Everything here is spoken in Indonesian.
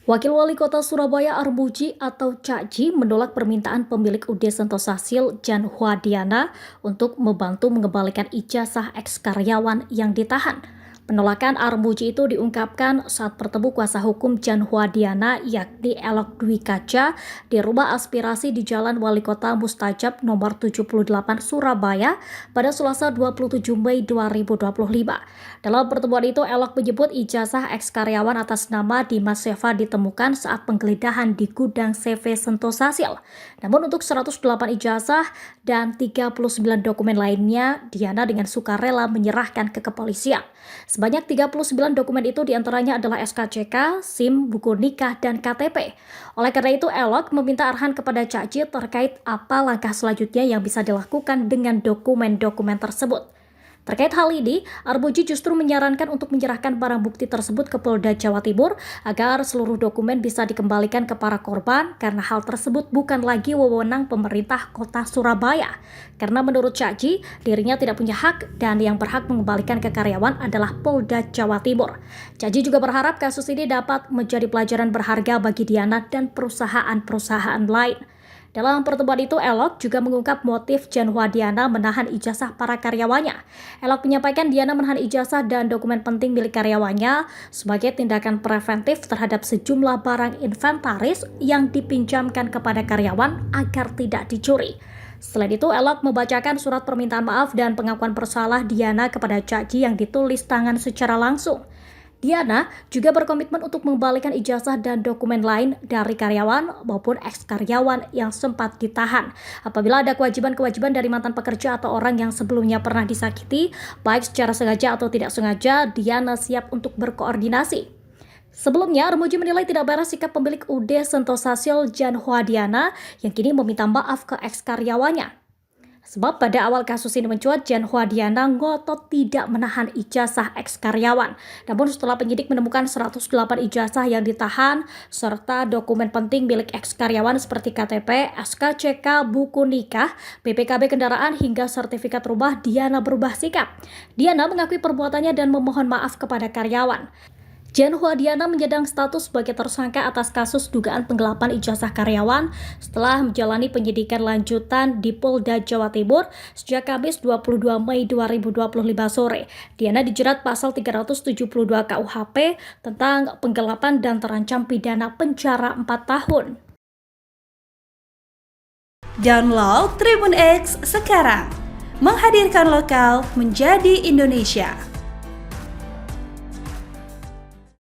Wakil Wali Kota Surabaya Armuji atau Cak Ji menolak permintaan pemilik UD Sentosa Sil Jan Huadiana untuk membantu mengembalikan ijazah eks-karyawan yang ditahan. Penolakan Armuji itu diungkapkan saat bertemu kuasa hukum Jan Huadiana yakni Elok Dwi Kaca di Rumah Aspirasi di Jalan Wali Kota Mustajab nomor 78 Surabaya pada Selasa 27 Mei 2025. Dalam pertemuan itu, Elok menyebut ijazah eks-karyawan atas nama Dimas Seva ditemukan saat penggeledahan di gudang CV Sentosa Sil. Namun untuk 108 ijazah dan 39 dokumen lainnya, Diana dengan sukarela menyerahkan ke kepolisian. Sebanyak 39 dokumen itu diantaranya adalah SKCK, SIM, buku nikah, dan KTP. Oleh karena itu, Elok meminta arahan kepada Cak Ji terkait apa langkah selanjutnya yang bisa dilakukan dengan dokumen-dokumen tersebut. Terkait hal ini, Armuji justru menyarankan untuk menyerahkan barang bukti tersebut ke Polda Jawa Timur agar seluruh dokumen bisa dikembalikan ke para korban karena hal tersebut bukan lagi wewenang pemerintah kota Surabaya. Karena menurut Cak Ji, dirinya tidak punya hak dan yang berhak mengembalikan ke karyawan adalah Polda Jawa Timur. Cak Ji juga berharap kasus ini dapat menjadi pelajaran berharga bagi Diana dan perusahaan-perusahaan lain. Dalam pertemuan itu, Elok juga mengungkap motif Jan Huadiana menahan ijazah para karyawannya. Elok menyampaikan Diana menahan ijazah dan dokumen penting milik karyawannya sebagai tindakan preventif terhadap sejumlah barang inventaris yang dipinjamkan kepada karyawan agar tidak dicuri. Selain itu, Elok membacakan surat permintaan maaf dan pengakuan bersalah Diana kepada Cak Ji yang ditulis tangan secara langsung. Diana juga berkomitmen untuk mengembalikan ijazah dan dokumen lain dari karyawan maupun eks-karyawan yang sempat ditahan. Apabila ada kewajiban-kewajiban dari mantan pekerja atau orang yang sebelumnya pernah disakiti, baik secara sengaja atau tidak sengaja, Diana siap untuk berkoordinasi. Sebelumnya, Armuji menilai tidak beres sikap pemilik UD Sentosa Sil Jan Huadiana yang kini meminta maaf ke eks-karyawannya. Sebab pada awal kasus ini mencuat, Jan Huadiana ngotot tidak menahan ijazah eks-karyawan. Namun setelah penyidik menemukan 108 ijazah yang ditahan, serta dokumen penting milik eks-karyawan seperti KTP, SKCK, buku nikah, BPKB kendaraan, hingga sertifikat rumah, Diana berubah sikap. Diana mengakui perbuatannya dan memohon maaf kepada karyawan. Jan Huadiana menyandang status sebagai tersangka atas kasus dugaan penggelapan ijazah karyawan setelah menjalani penyidikan lanjutan di Polda Jawa Timur sejak Kamis 22 Mei 2025 sore. Diana dijerat pasal 372 KUHP tentang penggelapan dan terancam pidana penjara 4 tahun. Download Tribun X sekarang, menghadirkan lokal menjadi Indonesia.